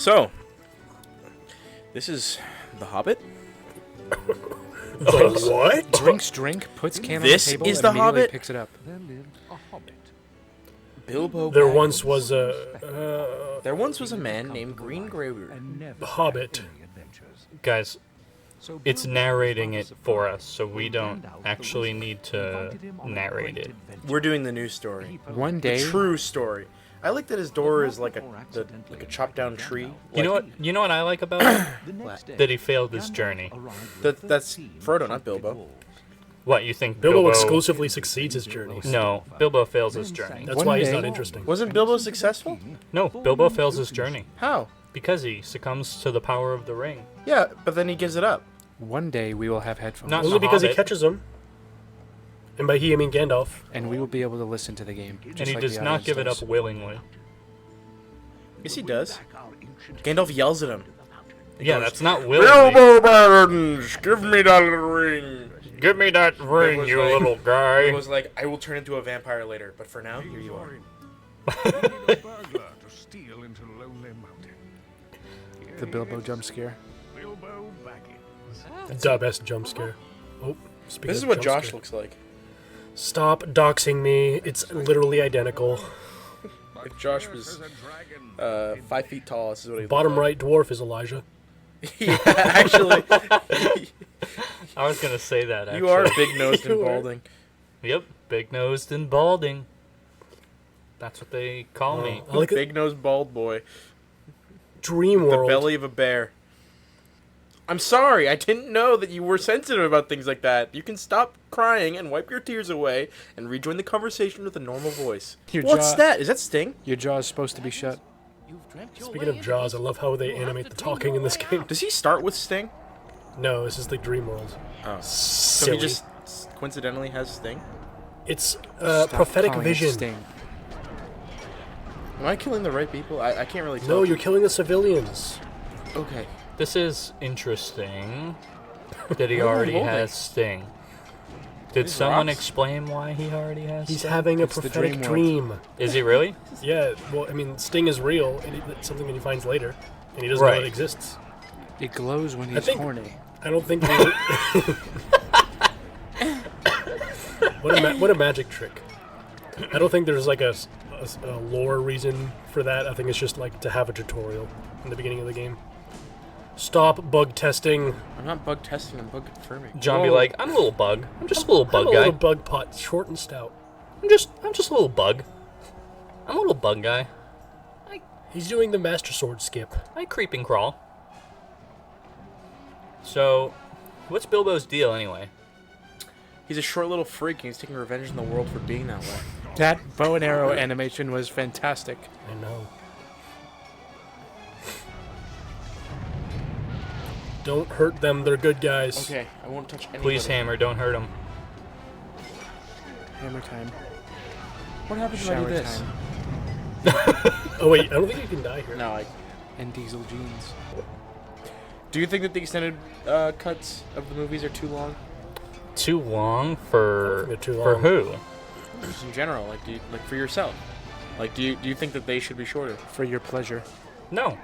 So, this is the Hobbit. The what? Drinks drink, puts can This on the table, is and the immediately Hobbit? picks it up. There lived a hobbit. Bilbo. There Baggins. once was a There once was a man named Green Greybeard. And never Hobbit. any adventures. Guys, So it's Bilbo narrating was it rather for surprised us, so we when don't Gandalf the actually wizard need to invited him on a narrate great it. adventure. We're doing the news story. One day, True story. I like that his door is like a chopped down tree. You know Like, what? You know what I like about it? The next day, That he failed his Gandalf journey. arrived with That's 13 Frodo, not trusted Bilbo. wolves. What you think? Bilbo exclusively succeeds his journey. No, Bilbo fails his journey. That's One why he's day- not interesting. Wasn't Bilbo successful? No, Bilbo fails his journey How? because he succumbs to the power of the ring. Yeah, but then he gives it up. one day we will have headphones, Not- Only because he Hobbit. catches him. And by he, I mean Gandalf. and we will be able to listen to the game. And just he like does the not audience give it does. up willingly. Yes, he does. Gandalf yells at him. Yeah, that's not willingly. Baggins, give me that ring. Give me that ring, was you like- little He guy. was like, I will turn into a vampire later, but for now, here you are. You need a burglar to steal into Lonely Mountain. The Bilbo jump scare. Bilbo Baggins. The best jump scare. Oh, speaking This is of what jump Josh scare. looks like. Stop doxing me. It's literally identical. If Josh was 5 feet tall, this is what he Bottom looked right dwarf is Elijah. like. Yeah, actually, I was gonna say that. Actually. you are big nosed and You are. balding. Yep, big nosed and balding. That's what they call me. I like Big nosed bald boy. Dream The World. belly of a bear. I'm sorry, I didn't know that you were sensitive about things like that. You can stop crying and wipe your tears away and rejoin the conversation with a normal voice. Your What's jaw- that? Is that Sting? Your jaw is supposed to be shut. Speaking of Jaws, I love how they animate the talking in this game. Does he start with Sting? No, this is like Dream World. Oh. So Silly. he just coincidentally has Sting? It's Stop prophetic calling it vision. Sting. Am I killing the right people? I can't really tell. No, you're killing the civilians. Okay. This is interesting that he What am I already holding? has Sting. Did These someone rocks? explain why he already has He's Sting? having a It's the prophetic dream dream. Is he really? Yeah, well, I mean, Sting is real, and it's something that he finds later, and he doesn't know Right. it exists. It glows when he's think- horny. I don't think. What a magic trick! I don't think there's like a lore reason for that. I think it's just like to have a tutorial in the beginning of the game. Stop bug testing. I'm not bug testing, I'm bug confirming. John be Whoa. like, I'm a little bug. I'm just a little I'm bug a guy. little bug pot, short and stout. I'm just a little bug. I'm a little bug guy. He's doing the Master Sword skip. I creep and crawl. So, what's Bilbo's deal anyway? He's a short little freak and he's taking revenge in the world for being that way. That bow and arrow animation was fantastic. I know. Don't hurt them, they're good guys. Okay, I won't touch anybody. Please, Hammer, don't hurt him. Hammer time. What happens when I do Shower this? time. Oh wait, I don't think you can die here. No, And diesel jeans. Do you think that the extended cuts of the movies are too long? Too long I don't for think they're too for long. who? Just in general, like do you, like for yourself? Like do you think that they should be shorter? For your pleasure. No.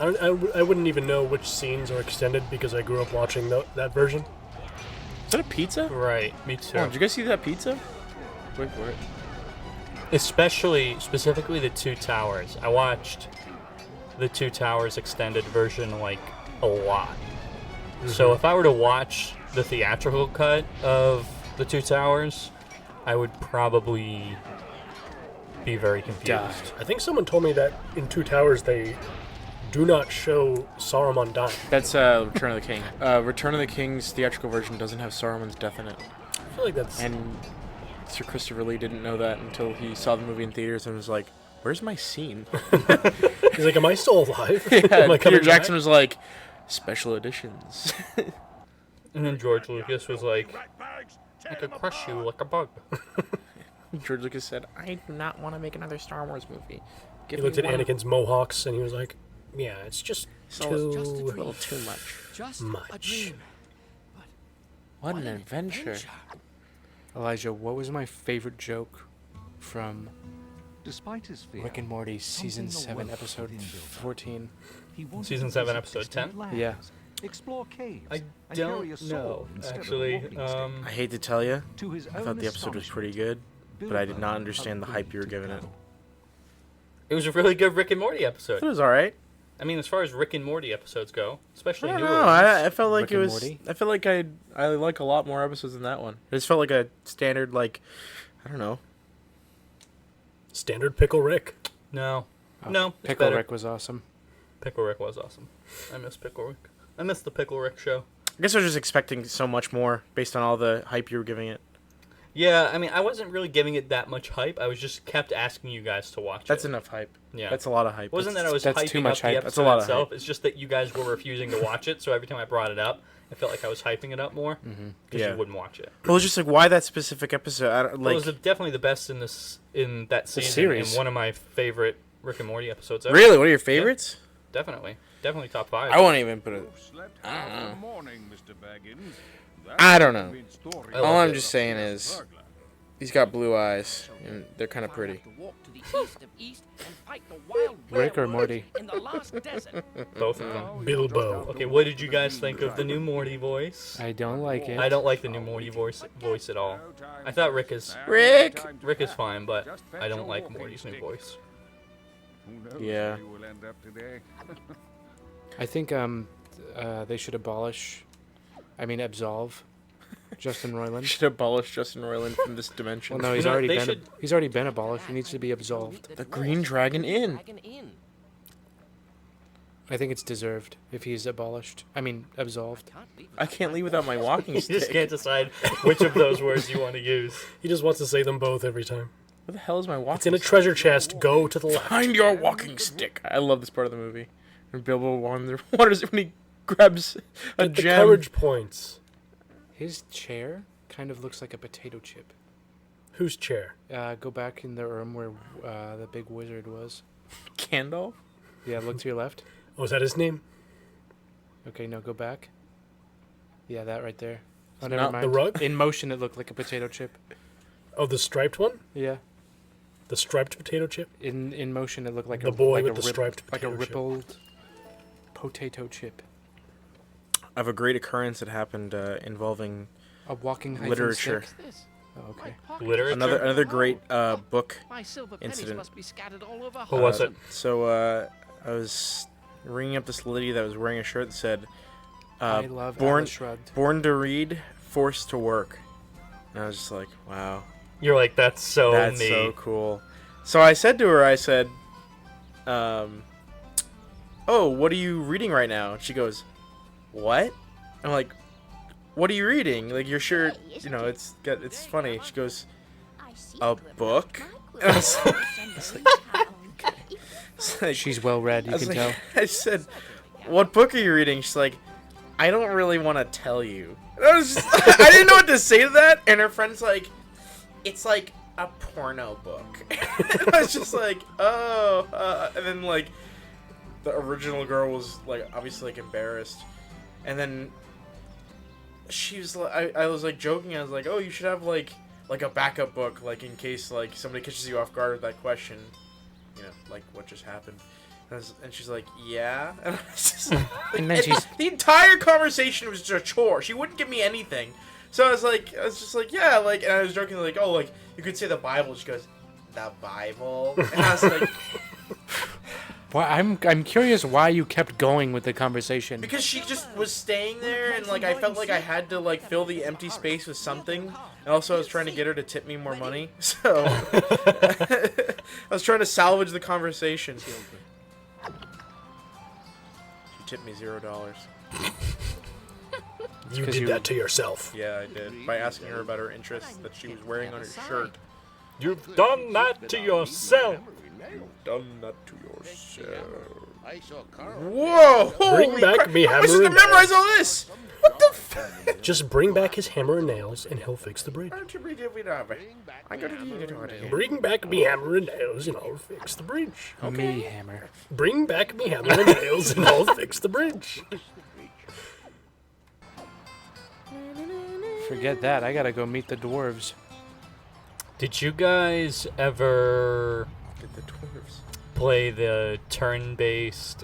I wouldn't even know which scenes are extended because I grew up watching that version. Is that a pizza? Right, me too. Oh, did you guys see that pizza? Wait for it. Specifically the Two Towers. I watched the Two Towers extended version like a lot. So if I were to watch the theatrical cut of the Two Towers, I would probably be very confused. I think someone told me that in Two Towers they do not show Saruman dying. That's Return of the King. Return of the King's theatrical version doesn't have Saruman's death in it, I feel like that's and Sir Christopher Lee didn't know that until he saw the movie in theaters and was like, "Where's my scene?" he's like, am I still alive? Yeah, Am I Peter coming Jackson back? was like, "Special editions." And then George Lucas was like, I could crush you like a bug. George Lucas said, "I do not want to make another Star Wars movie." Give He looked me at one. Anakin's mohawks and he was like, yeah, it's just So too it's just a little too much. Just much. a dream. What an adventure! Elijah, what was my favorite joke from Despite his fear, Rick and Morty, season something 7, episode awoke within Bill. 14. He wanted Season to 7, visit episode distant 10? lands, Yeah. explore caves, I and carry don't a sword know, instead of a actually. walking stick. I hate to tell you, To his I own thought the episode was pretty astonishment, good, but I did not Bilbo understand the hype you were agreed to giving it. go. It was a really good Rick and Morty I episode. thought it was alright. I mean, as far as Rick and Morty episodes go, I especially don't newer know. ones. I felt like Rick it and was. Morty? I feel like I like a lot more episodes than that one. It just felt like a standard, like, I don't know. Standard Pickle Rick. No. Oh, No, it's Pickle better. Rick was awesome. Pickle Rick was awesome. I miss Pickle Rick. I miss the Pickle Rick show. I guess I was just expecting so much more based on all the hype you were giving it. Yeah, I mean, I wasn't really giving it that much hype. I was just kept asking you guys to watch That's it. enough hype. Yeah. That's a lot of hype. It wasn't that I was that's hyping too much up the hype. episode That's a lot of itself. hype. It's just that you guys were refusing to watch it, so every time I brought it up, I felt like I was hyping it up more because Yeah. you wouldn't watch it. Well, it's just like, why that specific episode? I don't, Well, it like, was definitely the best in that season series. and one of my favorite Rick and Morty episodes ever. really? One of your favorites? Definitely top 5. I won't even put it. You've slept half the morning, Mr. Baggins. I don't know. That's a convinced story. I All love I'm it. just saying is, he's got blue eyes, and they're kind of pretty. Rick or Morty? In the lost desert. Both of them. Bilbo. Okay, what did you guys think of the new Morty voice? I don't like it. I don't like the new Morty voice at all. I thought Rick is fine, but I don't like Morty's new voice. Who knows Yeah. where you will end up today? I think they should absolve Justin Roiland. Should abolish Justin Roiland from this dimension. Well, no, he's No, already they been should- he's already been abolished. He needs to be absolved. The Green Dragon Inn. I think it's deserved if he's abolished. Absolved. I can't leave without my walking You just stick. can't decide which of those words you want to use. He just wants to say them both every time. What the hell is my walking It's in a stick? treasure chest. Go to the left. Find your walking stick. I love this part of the movie. When Bilbo wanders when he grabs a Get the gem. courage points. His chair kind of looks like a potato chip. Whose chair? Go back in the room where the big wizard was. Gandalf? Yeah, look to your left. Oh, is that his name? Okay, no, go back. Yeah, that right there. Oh, It's never not mind. the rug? In motion, it looked like a potato chip. Oh, the striped one? Yeah. The striped potato chip? In motion, it looked like The a boy like with a the striped like a potato chip. rippled potato chip. I have a great occurrence that happened involving A walking hyphen literature. stick? Oh, okay. Literature? Another great book. My silver pennies incident. must be scattered all over. Who was it? So I was ringing up this lady that was wearing a shirt that said, I love born Atlas Shrugged. born to read, forced to work. And I was just like, wow, You're like, that's so that's me. so cool. So I said to her, I said, oh, what are you reading right now? And she goes, what? I'm like, what are you reading? Like your shirt, you know, it's funny. She goes, a book? And I was like, She's well read, you I was can like- tell. I said, what book are you reading? She's like, I don't really want to tell you. And I was just, I didn't know what to say to that. And her friend's like, it's like a porno book. And I was just like, oh. And then like, the original girl was like, obviously like embarrassed. And then she was like, I was like joking. I was like, oh, you should have like a backup book, like in case like somebody catches you off guard with that question. You know, like what just happened. And she's like, yeah. And I was just, And then she's the entire conversation was just a chore. She wouldn't give me anything. So I was just like, yeah, like, and I was joking, like, oh, like, you could say the Bible. She goes, the Bible? And I was like, Well, I'm curious why you kept going with the conversation. because she just was staying there, and, like, I felt like I had to, like, fill the empty space with something. And also I was trying to get her to tip me more money. So I was trying to salvage the conversation. She tipped me $0. You 'cause did you- that to yourself. Yeah, I did. By asking her about her interests that she was wearing on her shirt. You've done that to yourself. Done that to yourself. Whoa! Bring Holy back crap. me I was hammer just and memorize all this. What the f? Just bring back his hammer and nails, and he'll fix the bridge. I gotta do it. Bring back me hammer and nails, and I'll fix the bridge. Me hammer. Bring back me hammer and nails, and I'll fix the bridge. Forget that. I gotta go meet the dwarves. Did you guys ever did the dwarves? Play the turn-based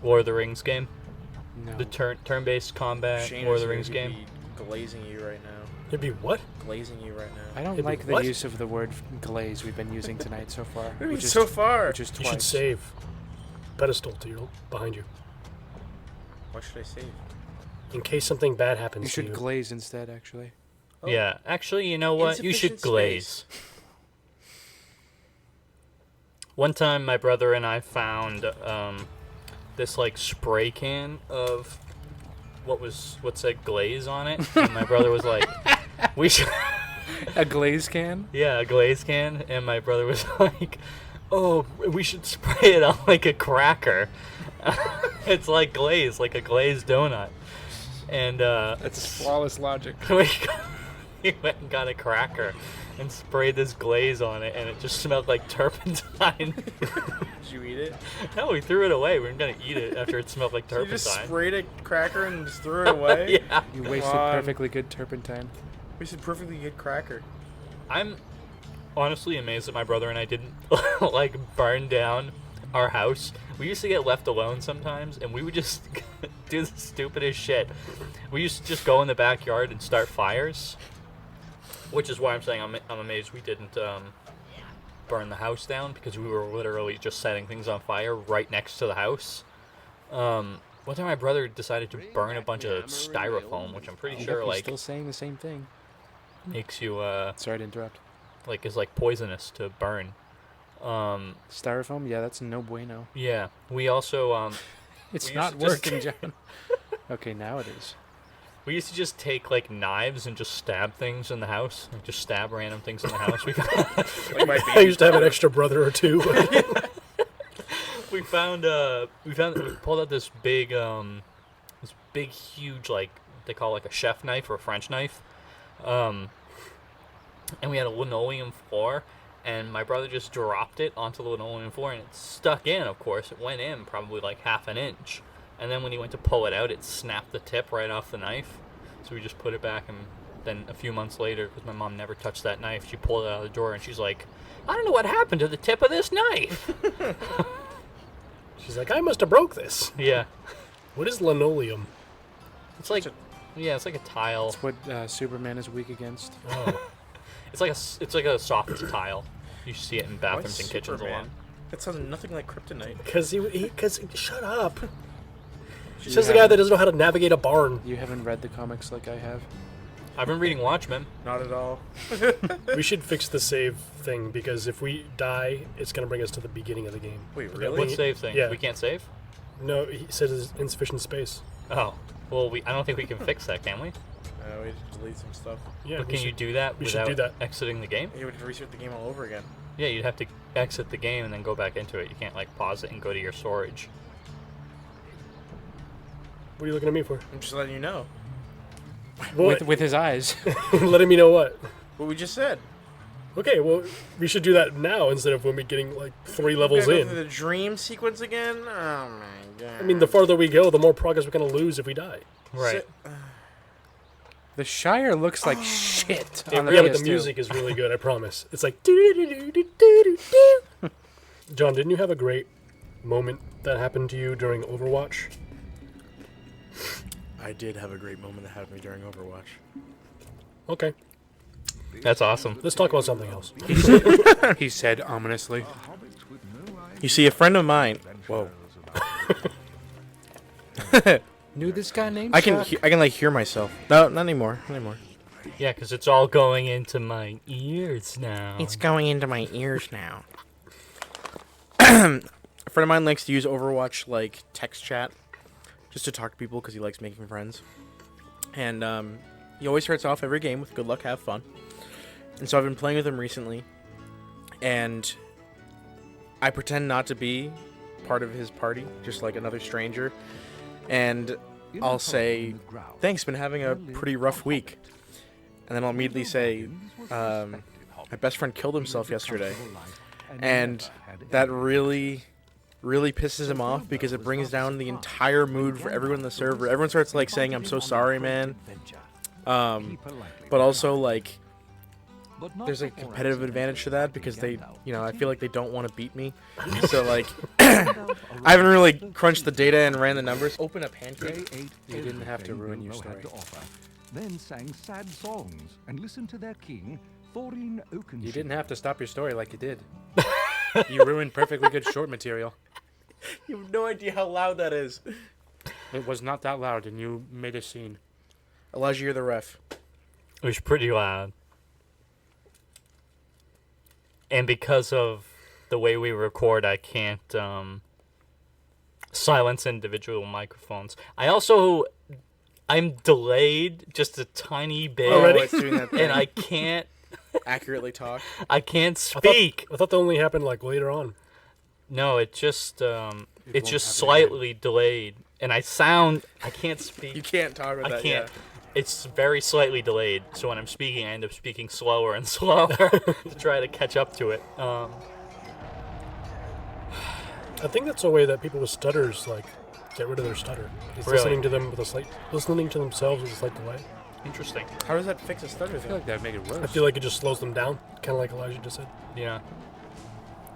Lord of the Rings game. No. The turn-based combat Shane Lord of is the Rings he'd game. be glazing you right now. It'd be what? Glazing you right now. I don't It'd be like the what? use of the word glaze we've been using tonight so far. What do you mean so far? Just You twice. should save. Pedestal to your behind you. What should I save? In case something bad You happens to should you. glaze instead, actually. Oh. Yeah, actually, you know what? You should Insufficient glaze. space. One time, my brother and I found this like spray can of what said glaze on it, and my brother was like, "We should." A glaze can? Yeah, a glaze can, and my brother was like, "Oh, we should spray it on like a cracker. It's like glaze, like a glazed donut." And That's flawless logic. he went and got a cracker and sprayed this glaze on it, and it just smelled like turpentine. Did you eat it? No, we threw it away. We were gonna eat it after it smelled like So you turpentine. just sprayed a cracker and just threw it away? Yeah. You wasted on. perfectly good turpentine. We said perfectly good cracker. I'm honestly amazed that my brother and I didn't like burn down our house. We used to get left alone sometimes, and we would just do the stupidest shit. We used to just go in the backyard and start fires, which is why I'm saying I'm amazed we didn't burn the house down, because we were literally just setting things on fire right next to the house. One time my brother decided to burn a bunch of styrofoam, which I'm pretty sure Yep, like he's still saying the same thing. makes you Sorry to interrupt. like is like poisonous to burn. Styrofoam? Yeah, that's no bueno. Yeah, we also It's We not used to just- working, John. Okay, now it is. we used to just take like knives and just stab things in the house, like just stab random things in the house. Like my I used to have an extra brother or two. we pulled out this big huge, like they call like a chef knife or a French knife, and we had a linoleum floor, and my brother just dropped it onto the linoleum floor, and it stuck in. Of course, it went in probably like half an inch, and then when he went to pull it out, it snapped the tip right off the knife. So we just put it back, and then a few months later, because my mom never touched that knife, she pulled it out of the drawer, and she's like, "I don't know what happened to the tip of this knife." She's like, I must have broke this. Yeah. What is linoleum? It's like, yeah, it's like a tile. That's what Superman is weak against. Oh. It's like a soft tile. You see it in Why bathrooms and kitchens a lot. Superman? That sounds nothing like kryptonite. Because shut up. Says the guy that doesn't know how to navigate a barn. You haven't read the comics like I have. I've been reading Watchmen. Not at all. We should fix the save thing, because if we die, it's going to bring us to the beginning of the game. Wait, What really? What save thing? Yeah. We can't save? No, he says there's insufficient space. Oh. Well, I don't think we can fix that, can we? We had to delete some stuff. Yeah, But we can you should- do that we should without do that. exiting the game? You would have to restart the game all over again. Yeah, you'd have to exit the game and then go back into it. You can't, like, pause it and go to your storage. What are you looking at me for? I'm just letting you know What? With his eyes. Letting me know what? what we just said. Okay, well, we should do that now instead of when we getting like 3 levels Gotta go through in. the dream sequence again? Oh my god. I mean, the farther we go, the more progress we're going to lose if we die. Right. The Shire looks like shit on the Yeah, but the PS2. music is really good, I promise. It's like... doo-doo-doo-doo-doo-doo-doo. John, didn't you have a great moment that happened to you during Overwatch? I did have a great moment that happened to me during Overwatch. Okay, That's awesome. let's talk about something else. He said ominously. You see, a friend of mine. Whoa. Knew this guy named I can Chuck? I can like hear myself. No, not anymore. Not anymore. Yeah, because it's all going into my ears now. It's going into my ears now. A friend of mine likes to use Overwatch like text chat, just to talk to people because he likes making friends. And he always starts off every game with "Good luck, have fun." And so I've been playing with him recently, and I pretend not to be part of his party, just like another stranger. And I'll say, "Thanks, been having a pretty rough week." And then I'll immediately say, "My best friend killed himself yesterday." And that really pisses him off because it brings down the entire mood for everyone in the server. Everyone starts like saying, "I'm so sorry, man." But also like But not there's a before competitive advantage to that because they, accidentally you know, I getting feel out. like they don't want to beat me. So like, I haven't really crunched the data and ran the numbers. Open a They pancake. ate You didn't have to everything ruin your Bilbo had story. to offer, then sang sad songs and listened to their king, Thorin Oakenshield. You didn't have to stop your story like you did. You ruined perfectly good short material. You have no idea how loud that is. It was not that loud, and you made a scene. Elijah, you're the ref. It was pretty loud. And because of the way we record, I can't silence individual microphones. I'm delayed just a tiny bit, Already? Oh, it's doing that thing. and I can't Accurately talk. speak. I thought that only happened like later on. No, it just won't it's just happen slightly delayed, and I can't speak. You can't talk about I that. can't. It's very slightly delayed, so when I'm speaking, I end up speaking slower and slower to try to catch up to it. I think that's a way that people with stutters like get rid of their stutter. Is Really? listening to themselves with a slight delay. Interesting. Yeah. How does that fix a stutter? I feel like that'd make it worse. I feel like it just slows them down, kind of like Elijah just said. Yeah.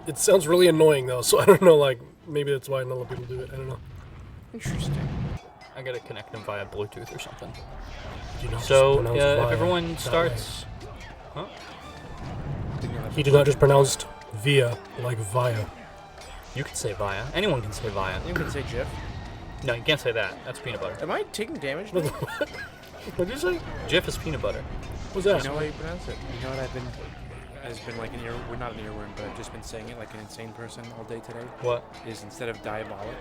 It sounds really annoying though, so I don't know. Like maybe that's why not a lot of people do it. I don't know. Interesting. I gotta connect them via Bluetooth or something. You know, So, just pronounce if via everyone that starts. way. He did not just pronounce via like via. You can say via. Anyone can say via. You can say GIF. No, you can't say that. That's peanut butter. Am I taking damage? What did you say? Jif is peanut butter. What's that? You know how you pronounce it? You know what has been like we're not an earworm, but I've just been saying it like an insane person all day today. What? Is instead of diabolic,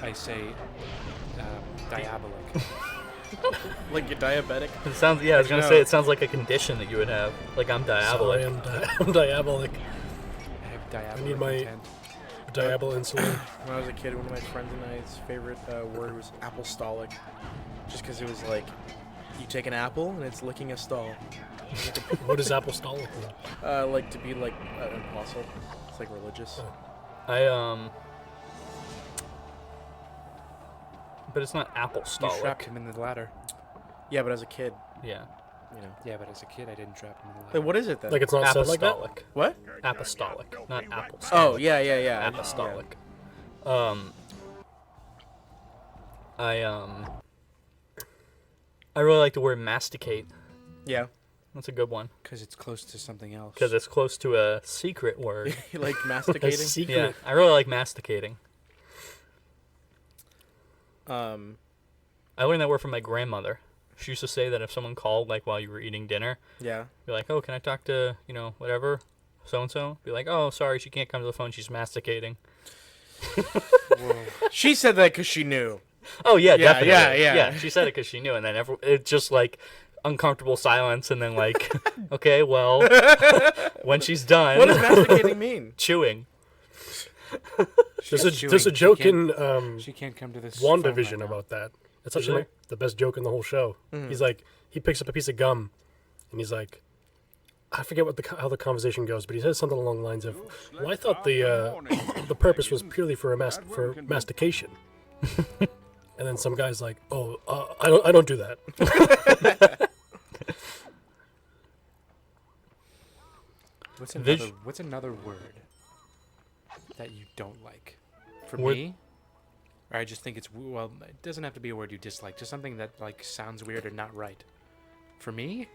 I say diabolic. Like you're diabetic? It sounds. Yeah, I was gonna No. say it sounds like a condition that you would have. Like I'm diabolic. Sorry, I'm diabolic. I have diabolic need my- intent. Diabol insulin. When I was a kid, one of my friends and I's favorite word was apostolic. Just because it was like, you take an apple and it's licking a stall. What does apostolic mean? Like to be like an apostle. It's like religious. But it's not You apostolic. trapped him in the ladder. Yeah, but as a kid, Yeah. you know. Yeah, but as a kid, I didn't trap him in the ladder. Like, what is it then? Like it's not said like that? Apostolic. What? Apostolic, not apostolic. Oh, yeah. Apostolic. I really like the word masticate. Yeah. That's a good one Because it's close to something else. because it's close to a secret word. You like A masticating? secret. Yeah, I really like masticating. I learned that word from my grandmother. She used to say that if someone called like while you were eating dinner, Yeah. be like, "Oh, can I talk to whatever, so and so?" Be like, "Oh, sorry, she can't come to the phone. She's masticating." She said that because she knew. Oh yeah, Yeah, definitely. yeah. She said it because she knew, and then it's just like uncomfortable silence, and then like, okay, well, when she's done, What does masticating mean? chewing. There's a Chewing. joke She in She can't come to this. phone right WandaVision now. about that. It's actually there? like the best joke in the whole show. He's like, he picks up a piece of gum, and he's like, I forget how the conversation goes, but he says something along the lines of, "Well, I thought the purpose was purely for mastication." And then some guy's like, "Oh, I don't do that." What's another word that you don't like? For Word- me, or I just think it's it doesn't have to be a word you dislike. Just something that like sounds weird or not right. For me,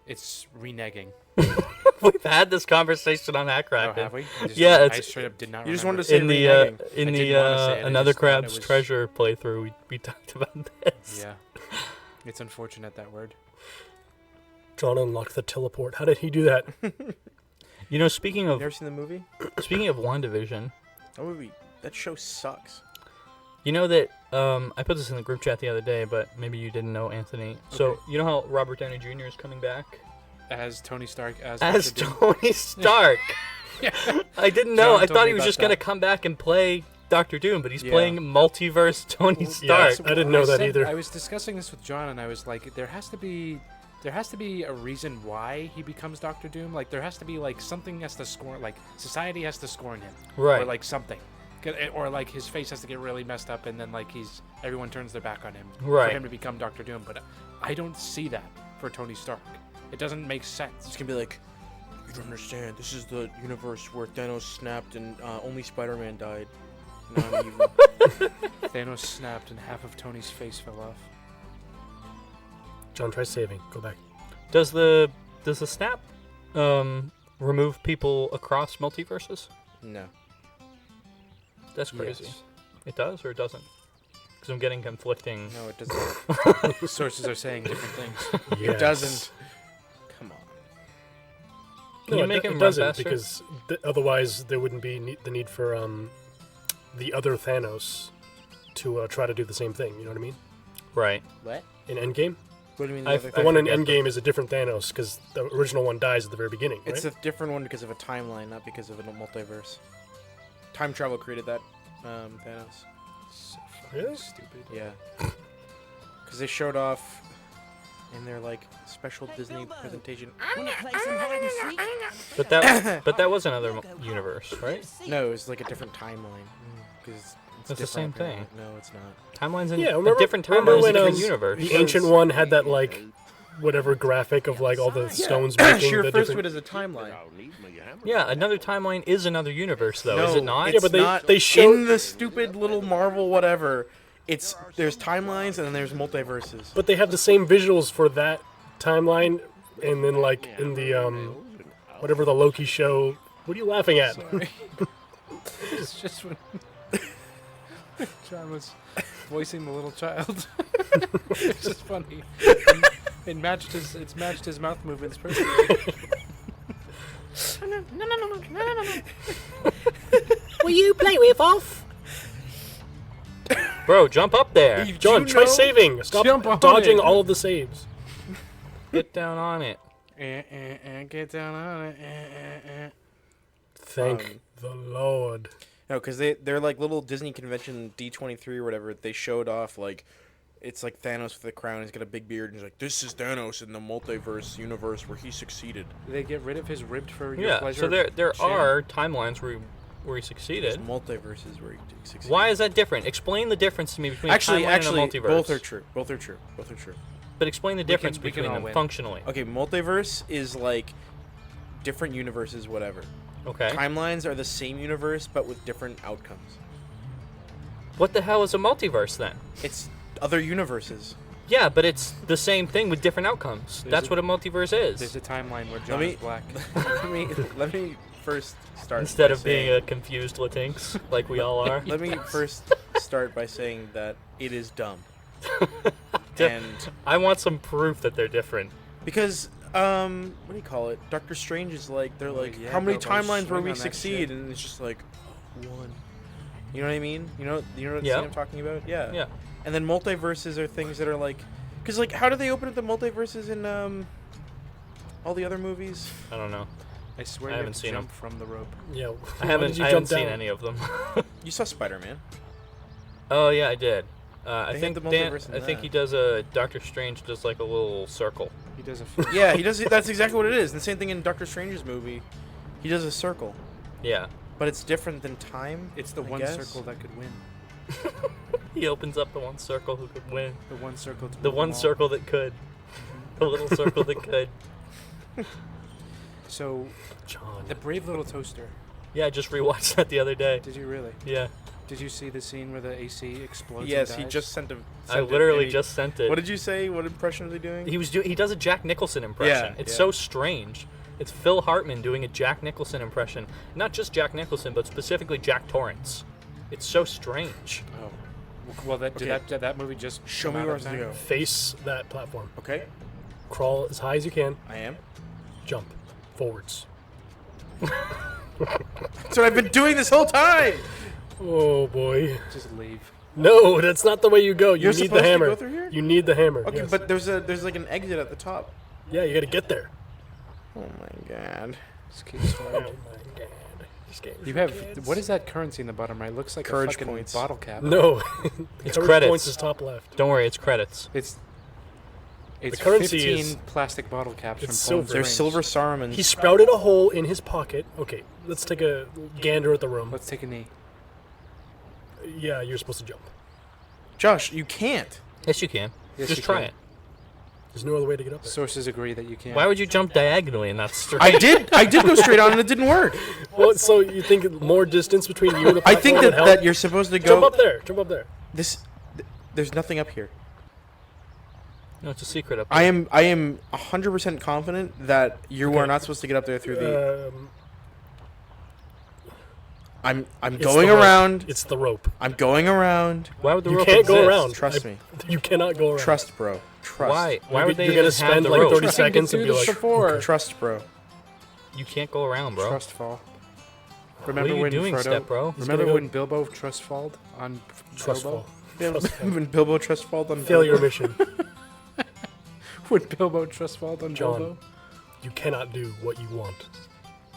it's reneging. We've had this conversation on Hack Oh, Kraken. have we? Yeah, I it's straight up did not. You just remember. wanted to say in the reneging. in I the didn't wanna say it, I Another just thought it Crab's was- Treasure playthrough. We talked about this. Yeah, it's unfortunate that word. John unlocked the teleport. How did he do that? You know, speaking You of ever seen the movie? WandaVision, That movie. That show sucks. you know that I put this in the group chat the other day, but maybe you didn't know, Anthony. So Okay. you know how Robert Downey Jr. is coming back As Tony Stark, as as Dr. Doom. Tony Stark. I didn't know. John I told thought me he was about just gonna that. come back and play Doctor Doom, but he's Yeah. playing multiverse Tony Yeah, Stark. I didn't know that said- either. I was discussing this with John, and I was like, there has to be a reason why he becomes Doctor Doom. Like, there has to be like something has to scorn, like society has to scorn him, Right. Or like something, or like his face has to get really messed up, and then like everyone turns their back on him, Right. for him to become Doctor Doom. But I don't see that for Tony Stark. It doesn't make sense. It's gonna be like, you don't understand. This is the universe where Thanos snapped and only Spider-Man died. Not evil. Thanos snapped and half of Tony's face fell off. John, try saving. Go back. Does the snap remove people across multiverses? No. That's crazy. Yes. It does or it doesn't? Because I'm getting conflicting. No, it doesn't. Sources are saying different things. Yes. It doesn't. Come on. Can you make him it run doesn't faster? because otherwise there wouldn't be the need for the other Thanos to try to do the same thing. You know what I mean? Right. What? In Endgame, What do you mean? I've- the one in Endgame is a different Thanos because the original one dies at the very beginning. Right? It's a different one because of a timeline, not because of a multiverse. Time travel created that Thanos. So fucking Really? stupid. Yeah. Because they showed off in their like special Disney presentation. Wanna play some hide and seek? But that was another universe, right? No, it was like a different timeline. Because It's the same thing. No, it's not. Timelines in Yeah, a remember, different remember timeline is a when different universe. the ancient one had that like whatever graphic of like all the stones making She the refers to different. it as a timeline. Yeah, another timeline is another universe, though, is No, it not? Yeah, It's but not they show in the stupid little Marvel whatever. There's timelines and then there's multiverses. But they have the same visuals for that timeline, and then like in the whatever the Loki show. What are you laughing at? It's just when John was voicing the little child. It's just funny. It matched his mouth movements perfectly. Will you play with off? Bro, jump up there. John, try saving. Stop Jump on dodging it. all of the saves. Get down on it. Get down on it. Thank the Lord. No, because they're like little Disney convention D23 or whatever. They showed off like it's like Thanos with the crown. He's got a big beard, and he's like, "This is Thanos in the multiverse universe where he succeeded." Did they get rid of his ribbed for your Yeah, pleasure? so there chin? are timelines where he There's succeeded. multiverses where he succeeded. Why is that different? Explain the difference to me between Actually, a timeline and a multiverse. both are true. Both are true. But explain the difference we can between all them win. functionally. Okay, multiverse is like different universes, whatever. Okay. Timelines are the same universe but with different outcomes. What the hell is a multiverse then? It's other universes. Yeah, but it's the same thing with different outcomes. That's what a multiverse There's is. a timeline where John me- is black. let me first start Instead by of being saying, a confused Latinx, like we all are. let me first start by saying that it is dumb. And I want some proof that they're different. because what do you call it? Doctor Strange is like they're like, yeah, how many go, bro, timelines where swing we on that succeed? shit. And it's just like one. You know what I mean? You know what Yeah. scene I'm talking about? Yeah. Yeah. And then multiverses are things that are like, because like, how do they open up the multiverses in all the other movies? I don't know. I swear I you haven't have to seen jump from the rope. Yeah. I haven't seen down? any of them. You saw Spider-Man. Oh yeah, I did. I They think had the Dan, multiverse in I think that. he does a Doctor Strange does like a little circle. He does a Yeah, he does. That's exactly what it is. And the same thing in Doctor Strange's movie. He does a circle, Yeah. but it's different than time. It's the I one guess. circle that could win. He opens up the one circle who could win. The one circle to The move one them all. circle that could. The little circle that could. So, John. the brave little toaster. Yeah, I just rewatched that the other day. Did you really? Yeah. Did you see the scene where the AC explodes? Yes, and he dies? just sent a. I sent it, literally and he- just sent it. What did you say? What impression are they doing? He does a Jack Nicholson impression. Yeah, It's yeah. so strange. It's Phil Hartman doing a Jack Nicholson impression. Not just Jack Nicholson, but specifically Jack Torrance. It's so strange. Oh. Well, did Okay. that movie just Show come me out where of to nowhere? go. Face that platform. Okay, Crawl as high as you can. I am. Jump forwards. That's what I've been doing this whole time. Oh boy. Just leave. No, that's not the way you go. You You're need supposed the to hammer. go through here? You need the hammer. Okay, yes. but there's like an exit at the top. yeah, you got to get there. Oh my god. Just keep swimming. Oh my god. This game's You for have kids. what is that currency in the bottom right? It looks like Courage a fucking points. bottle cap. No. It's Courage credits. Points is top left. Don't worry, it's credits. It's currency 15 is- plastic bottle caps from it's Palm silver. There's Springs. silver Sarumans. He sprouted a hole in his pocket. Okay, let's take a gander at the room. Let's take a knee. Yeah, you're supposed to jump. Josh, you can't. Yes, you can. Yes, Just you try can. it. There's no other way to get up there. Sources agree that you can't. Why would you jump diagonally and not straight? I did go straight on and it didn't work. Well, so you think more distance between you and the I platform think would that, help? that you're supposed to go. Jump up there. Jump up there. There's nothing up here. No, it's a secret up there. I am 100% confident that you are not supposed to get up there through the. I'm It's going the rope. around. It's the rope. I'm going around. Why would the You rope can't exist? go around. Trust me. You cannot go around. Trust, bro. Trust. Why? Why would they You're even gonna spend have the like rope? 30 seconds and be like, before. Trust, bro. You can't go around, bro. Trust fall. What Remember are you when doing, Frodo? step bro? Remember gonna go- when Bilbo trust falled on trust Bilbo? fall. When Bilbo trust falled on Failure mission. When Bilbo trust falled on John. Bilbo? You cannot do what you want.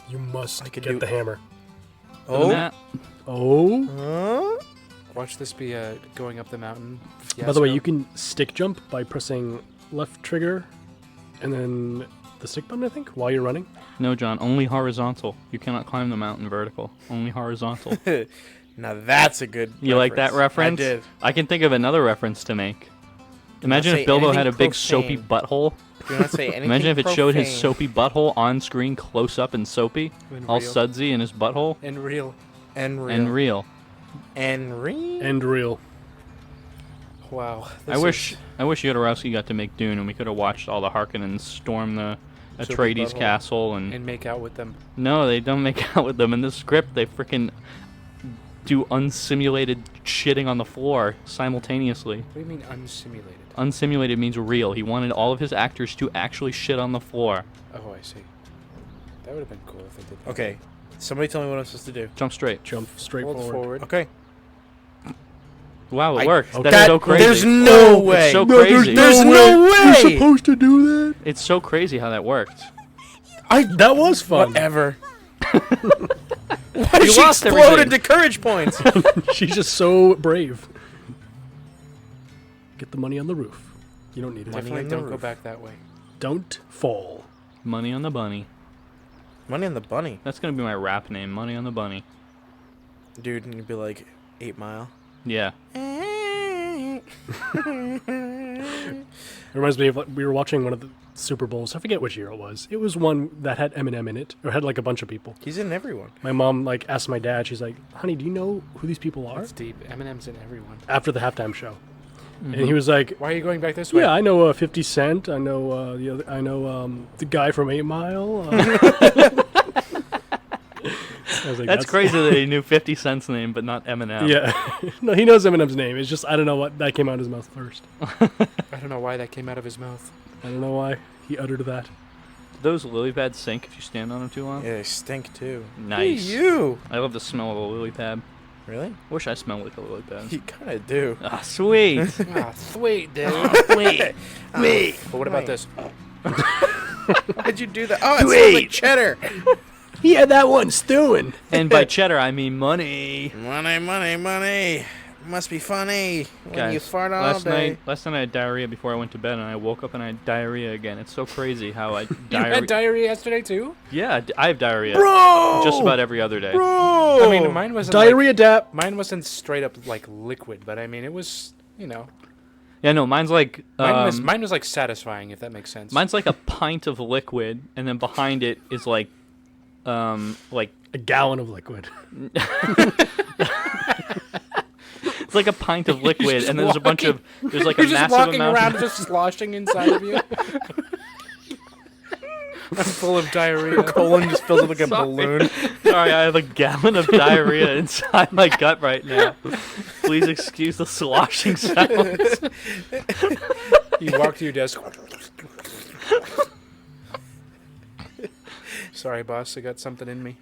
You must I could get do- the hammer. Oh. Matt, Oh. Huh? Watch this be going up the mountain. By the way, fiasco. you can stick jump by pressing left trigger and then the stick button, I think, while you're running. no, John, only horizontal. You cannot climb the mountain vertical. Only horizontal. Now that's a good. You like that reference? I did. I can think of another reference to make. Imagine say if Bilbo anything had a big soapy profane. butthole. Do not say anything. Imagine if it showed his profane. soapy butthole on screen, close up and soapy, And all real. sudsy in his butthole, And real. And real. and real. And real. End real. Wow. I wish Jodorowsky got to make Dune, and we could have watched all the Harkonnens storm the Soapy Atreides butthole. castle, and and make out with them. no, they don't make out with them. In the script, they freaking do unsimulated shitting on the floor simultaneously. What do you mean unsimulated? Unsimulated means real. He wanted all of his actors to actually shit on the floor. Oh, I see. That would have been cool if they did that. Okay. Somebody tell me what I'm supposed to do. Jump straight. Jump straight Hold forward. forward. Okay. Wow, it I- worked. Okay. That's so crazy. There's no way. It's so crazy. There's no way. You're supposed to do that. It's so crazy how that worked. That was fun. Whatever. Why You did she lost explode everything. into courage points? She's just so brave. Get the money on the roof. You don't need it. Money Definitely on the don't go roof. back that way. Don't fall. Money on the Bunny. Money on the bunny. That's gonna be my rap name. Money on the Bunny. Dude, and you'd be like, 8 Mile. Yeah. It reminds me of like, we were watching one of the Super Bowls. I forget which year it was. It was one that had Eminem in it, or had like a bunch of people. He's in everyone. My mom like asked my dad. She's like, "Honey, do you know who these people are?" That's deep. Eminem's in everyone. After the halftime show, and he was like, Why are you going back this way? "Yeah, I know 50 Cent. I know the other. I know the guy from 8 Mile." I was like, That's crazy that he knew 50 Cent's name, but not Eminem. Yeah, no, he knows Eminem's name. It's just I don't know what that came out of his mouth first. I don't know why that came out of his mouth. I don't know why he uttered that. Those lily pads sink if you stand on them too long. Yeah, they stink too. Nice. Hey, you. I love the smell of a lily pad. Really? Wish I smelled like a lily pad. You kind of do. Ah, sweet. Ah, sweet, dude. Wait. Wait. But what about this? Why'd you do that? Oh, it smells like cheddar. He had that one stewing. And by cheddar, I mean money. Money, money, money. Must be funny when Guys, you fart all last day. night I had diarrhea before I went to bed, and I woke up and I had diarrhea again. It's so crazy how I You had diarrhea yesterday too? Yeah, I have diarrhea. Bro! Just about every other day. Bro! I mean, mine wasn't Diarrhea dap. Like, mine wasn't straight up like liquid, but I mean, it was, you know, Yeah, no, mine's like mine was like satisfying, if that makes sense. mine's like a pint of liquid, and then behind it is like A gallon of liquid. it's like a pint of liquid, and then there's a bunch of there's like a You're just massive walking amount. around just sloshing inside of you. I'm full of diarrhea. colon just fills up like a Sorry. balloon. Sorry, I have a gallon of diarrhea inside my gut right now. Please excuse the sloshing sounds. You walk to your desk. Sorry, boss. I got something in me.